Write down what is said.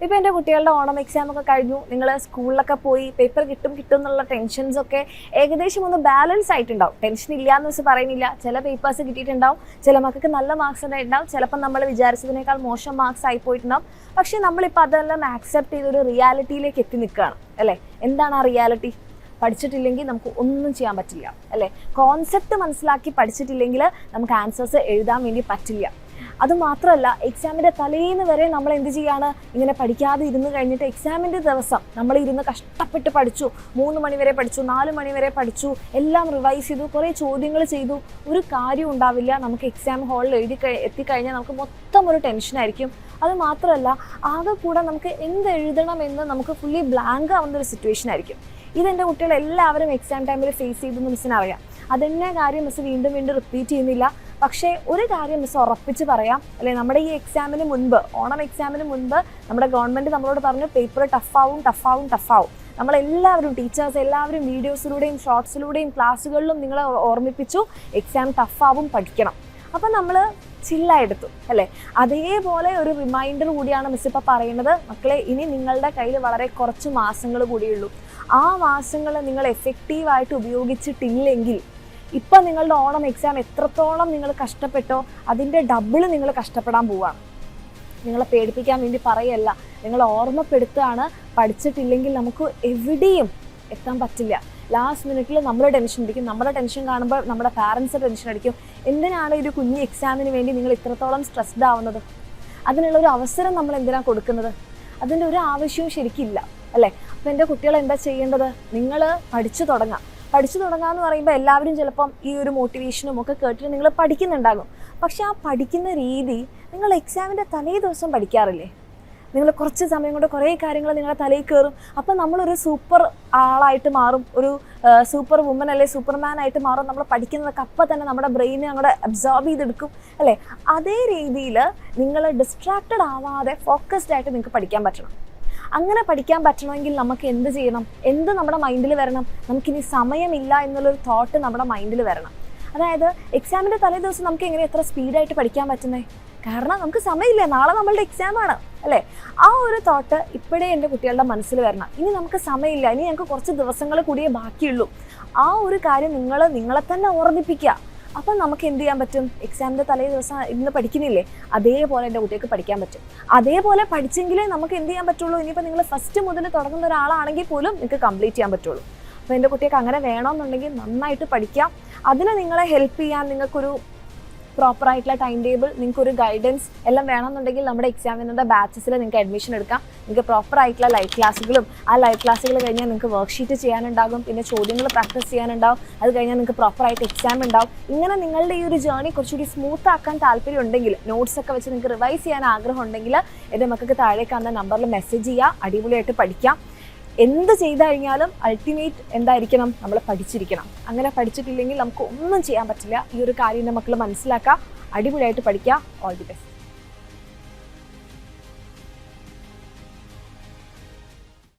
ഇപ്പോൾ എൻ്റെ കുട്ടികളുടെ ഓണം എക്സാം ഒക്കെ കഴിഞ്ഞു, നിങ്ങൾ സ്കൂളിലൊക്കെ പോയി പേപ്പർ കിട്ടും എന്നുള്ള ടെൻഷൻസ് ഒക്കെ ഏകദേശം ഒന്ന് ബാലൻസ് ആയിട്ടുണ്ടാവും. ടെൻഷൻ ഇല്ലയെന്ന് വെച്ച് പറയുന്നില്ല. ചില പേപ്പേഴ്സ് കിട്ടിയിട്ടുണ്ടാവും, ചില മക്കൾക്ക് നല്ല മാർക്സ് ഉണ്ടായിട്ടുണ്ടാവും, ചിലപ്പോൾ നമ്മൾ വിചാരിച്ചതിനേക്കാൾ മോശം മാർക്സ് ആയി പോയിട്ടുണ്ടാവും. പക്ഷേ നമ്മളിപ്പോൾ അതെല്ലാം ആക്സെപ്റ്റ് ചെയ്തൊരു റിയാലിറ്റിയിലേക്ക് എത്തി നിൽക്കുകയാണ് അല്ലേ. എന്താണ് ആ റിയാലിറ്റി? പഠിച്ചിട്ടില്ലെങ്കിൽ നമുക്ക് ഒന്നും ചെയ്യാൻ പറ്റില്ല അല്ലേ. കോൺസെപ്റ്റ് മനസ്സിലാക്കി പഠിച്ചിട്ടില്ലെങ്കിൽ നമുക്ക് ആൻസേഴ്സ് എഴുതാൻ വേണ്ടി പറ്റില്ല. അതുമാത്രമല്ല, എക്സാമിൻ്റെ തലേന്ന് വരെ നമ്മൾ എന്ത് ചെയ്യാണ്, ഇങ്ങനെ പഠിക്കാതെ ഇരുന്ന് കഴിഞ്ഞിട്ട് എക്സാമിൻ്റെ ദിവസം നമ്മൾ ഇരുന്ന് കഷ്ടപ്പെട്ട് പഠിച്ചു, 3 മണി വരെ പഠിച്ചു, 4 മണി വരെ പഠിച്ചു, എല്ലാം റിവൈസ് ചെയ്തു, കുറേ ചോദ്യങ്ങൾ ചെയ്തു, ഒരു കാര്യം ഉണ്ടാവില്ല. നമുക്ക് എക്സാം ഹാളിൽ എത്തിക്കഴിഞ്ഞാൽ നമുക്ക് മൊത്തം ഒരു ടെൻഷനായിരിക്കും. അത് മാത്രമല്ല, ആകെ കൂടെ നമുക്ക് എന്ത് എഴുതണമെന്ന് നമുക്ക് ഫുള്ളി ബ്ലാങ്ക് ആവുന്ന ഒരു സിറ്റുവേഷൻ ആയിരിക്കും. ഇതെൻ്റെ കുട്ടികൾ എല്ലാവരും എക്സാം ടൈമിൽ ഫേസ് ചെയ്തെന്ന് മിസ്സിന് അറിയാം. അതെന്നെ കാര്യം മിസ് വീണ്ടും റിപ്പീറ്റ് ചെയ്യുന്നില്ല. പക്ഷേ ഒരു കാര്യം മിസ് ഉറപ്പിച്ച് പറയാം അല്ലെ, നമ്മുടെ ഈ എക്സാമിന് മുൻപ്, ഓണം എക്സാമിന് മുൻപ് നമ്മുടെ ഗവൺമെൻറ് നമ്മളോട് പറഞ്ഞു പേപ്പർ ടഫാവും. നമ്മളെല്ലാവരും, ടീച്ചേഴ്സ് എല്ലാവരും വീഡിയോസിലൂടെയും ഷോർട്സിലൂടെയും ക്ലാസ്സുകളിലും നിങ്ങളെ ഓർമ്മിപ്പിച്ചു എക്സാം ടഫാവും, പഠിക്കണം. അപ്പം നമ്മൾ ചില്ലായെടുത്തു അല്ലേ. അതേപോലെ ഒരു റിമൈൻഡർ കൂടിയാണ് മിസ് ഇപ്പോൾ പറയുന്നത്. മക്കളെ, ഇനി നിങ്ങളുടെ കയ്യിൽ വളരെ കുറച്ച് മാസങ്ങൾ കൂടിയുള്ളൂ. ആ മാസങ്ങൾ നിങ്ങൾ എഫക്റ്റീവായിട്ട് ഉപയോഗിച്ചിട്ടില്ലെങ്കിൽ ഇപ്പം നിങ്ങളുടെ ഓണം എക്സാം എത്രത്തോളം നിങ്ങൾ കഷ്ടപ്പെട്ടോ അതിൻ്റെ ഡബിൾ നിങ്ങൾ കഷ്ടപ്പെടാൻ പോവുകയാണ്. നിങ്ങളെ പേടിപ്പിക്കാൻ വേണ്ടി പറയല്ല, നിങ്ങൾ ഓർമ്മപ്പെടുത്തുകയാണ്. പഠിച്ചിട്ടില്ലെങ്കിൽ നമുക്ക് എവിടെയും എത്താൻ പറ്റില്ല. ലാസ്റ്റ് മിനിറ്റിൽ നമ്മൾ ടെൻഷൻ അടിക്കും. നമ്മുടെ ടെൻഷൻ കാണുമ്പോൾ നമ്മുടെ പാരൻസ് ടെൻഷൻ അടിക്കും. എന്തിനാണ് ഒരു കുഞ്ഞ് എക്സാമിന് വേണ്ടി നിങ്ങൾ ഇത്രത്തോളം സ്ട്രെസ്ഡ് ആവുന്നത്? അതിനുള്ളൊരു അവസരം നമ്മൾ എന്തിനാണ് കൊടുക്കുന്നത്? അതിൻ്റെ ഒരു ആവശ്യവും ശരിക്കില്ല അല്ലേ. അപ്പോൾ എൻ്റെ കുട്ടികൾ എന്താ ചെയ്യേണ്ടത്? നിങ്ങൾ പഠിച്ചു തുടങ്ങാമെന്ന് പറയുമ്പോൾ എല്ലാവരും ചിലപ്പം ഈ ഒരു മോട്ടിവേഷനും ഒക്കെ കേട്ടിട്ട് നിങ്ങൾ പഠിക്കുന്നുണ്ടാകും. പക്ഷെ ആ പഠിക്കുന്ന രീതി നിങ്ങൾ എക്സാമിൻ്റെ തലേ ദിവസം പഠിക്കാറില്ലേ? നിങ്ങൾ കുറച്ച് സമയം കൊണ്ട് കുറേ കാര്യങ്ങൾ നിങ്ങളുടെ തലയിൽ കയറും. അപ്പം നമ്മളൊരു സൂപ്പർ ആളായിട്ട് മാറും, ഒരു സൂപ്പർ വുമൻ അല്ലെ സൂപ്പർമാൻ ആയിട്ട് മാറും. നമ്മൾ പഠിക്കുന്നതൊക്കെ അപ്പം തന്നെ നമ്മുടെ ബ്രെയിനെ അങ്ങോട്ട് അബ്സോർബ് ചെയ്തെടുക്കും അല്ലേ. അതേ രീതിയിൽ നിങ്ങൾ ഡിസ്ട്രാക്റ്റഡ് ആവാതെ ഫോക്കസ്ഡ് ആയിട്ട് നിങ്ങൾക്ക് പഠിക്കാൻ പറ്റണം. അങ്ങനെ പഠിക്കാൻ പറ്റണമെങ്കിൽ നമുക്ക് എന്ത് ചെയ്യണം? എന്ത് നമ്മുടെ മൈൻഡിൽ വരണം? നമുക്കിനി സമയമില്ല എന്നുള്ളൊരു തോട്ട് നമ്മുടെ മൈൻഡിൽ വരണം. അതായത് എക്സാമിൻ്റെ തലേ ദിവസം നമുക്ക് എങ്ങനെ എത്ര സ്പീഡായിട്ട് പഠിക്കാൻ പറ്റുന്നത്? കാരണം നമുക്ക് സമയമില്ല, നാളെ നമ്മളുടെ എക്സാമാണ് അല്ലേ. ആ ഒരു തോട്ട് ഇപ്പോഴേ എൻ്റെ കുട്ടികളുടെ മനസ്സിൽ വരണം. ഇനി നമുക്ക് സമയമില്ല, ഇനി ഞങ്ങൾക്ക് കുറച്ച് ദിവസങ്ങൾ കൂടിയേ ബാക്കിയുള്ളൂ. ആ ഒരു കാര്യം നിങ്ങളെ തന്നെ ഓർമ്മിപ്പിക്കുക. അപ്പം നമുക്ക് എന്ത് ചെയ്യാൻ പറ്റും? എക്സാമിൻ്റെ തലേ ദിവസം ഇന്ന് പഠിക്കുന്നില്ലേ, അതേപോലെ എൻ്റെ കുട്ടികൾക്ക് പഠിക്കാൻ പറ്റും. അതേപോലെ പഠിച്ചെങ്കിലേ നമുക്ക് എന്ത് ചെയ്യാൻ പറ്റുള്ളൂ. ഇനിയിപ്പോൾ നിങ്ങൾ ഫസ്റ്റ് മുതൽ തുടങ്ങുന്ന ഒരാളാണെങ്കിൽ പോലും നിങ്ങൾക്ക് കംപ്ലീറ്റ് ചെയ്യാൻ പറ്റുള്ളൂ. അപ്പോൾ എൻ്റെ കുട്ടികൾക്ക് അങ്ങനെ വേണമെന്നുണ്ടെങ്കിൽ നന്നായിട്ട് പഠിക്കാം. അതിന് നിങ്ങളെ ഹെൽപ്പ് ചെയ്യാൻ നിങ്ങൾക്കൊരു പ്രോപ്പറായിട്ടുള്ള ടൈം ടേബിൾ, നിങ്ങൾക്കൊരു ഗൈഡൻസ് എല്ലാം വേണമെന്നുണ്ടെങ്കിൽ നമ്മുടെ എക്സാമിൻ്റെ ബാച്ചസിൽ നിങ്ങൾക്ക് അഡ്മിഷൻ എടുക്കാം. നിങ്ങൾക്ക് പ്രോപ്പറായിട്ടുള്ള ലൈവ് ക്ലാസ്സുകളും, ആ ലൈവ് ക്ലാസ്സുകൾ കഴിഞ്ഞാൽ നിങ്ങൾക്ക് വർക്ക്ഷീറ്റ് ചെയ്യാനുണ്ടാകും, പിന്നെ ചോദ്യങ്ങൾ പ്രാക്ടീസ് ചെയ്യാനുണ്ടാവും. അത് കഴിഞ്ഞാൽ നിങ്ങൾക്ക് പ്രോപ്പറായിട്ട് എക്സാം ഉണ്ടാവും. ഇങ്ങനെ നിങ്ങളുടെ ഈ ഒരു ജേർണി കുറച്ചുകൂടി സ്മൂത്ത് ആക്കാൻ താല്പര്യം ഉണ്ടെങ്കിൽ, നോട്ട്സ് ഒക്കെ വെച്ച് നിങ്ങൾക്ക് റിവൈസ് ചെയ്യാൻ ആഗ്രഹം ഉണ്ടെങ്കിൽ എൻ്റെ മക്കൾക്ക് താഴെ കാണുന്ന നമ്പറിൽ മെസ്സേജ് ചെയ്യുക. അടിപൊളിയായിട്ട് പഠിക്കാം. എന്ത് ചെയ്തു കഴിഞ്ഞാലും അൾട്ടിമേറ്റ് എന്തായിരിക്കണം? നമ്മൾ പഠിച്ചിരിക്കണം. അങ്ങനെ പഠിച്ചിട്ടില്ലെങ്കിൽ നമുക്ക് ഒന്നും ചെയ്യാൻ പറ്റില്ല. ഈ ഒരു കാര്യം എൻ്റെ മക്കൾ മനസ്സിലാക്കുക. അടിപൊളിയായിട്ട് പഠിക്കുക. All the best.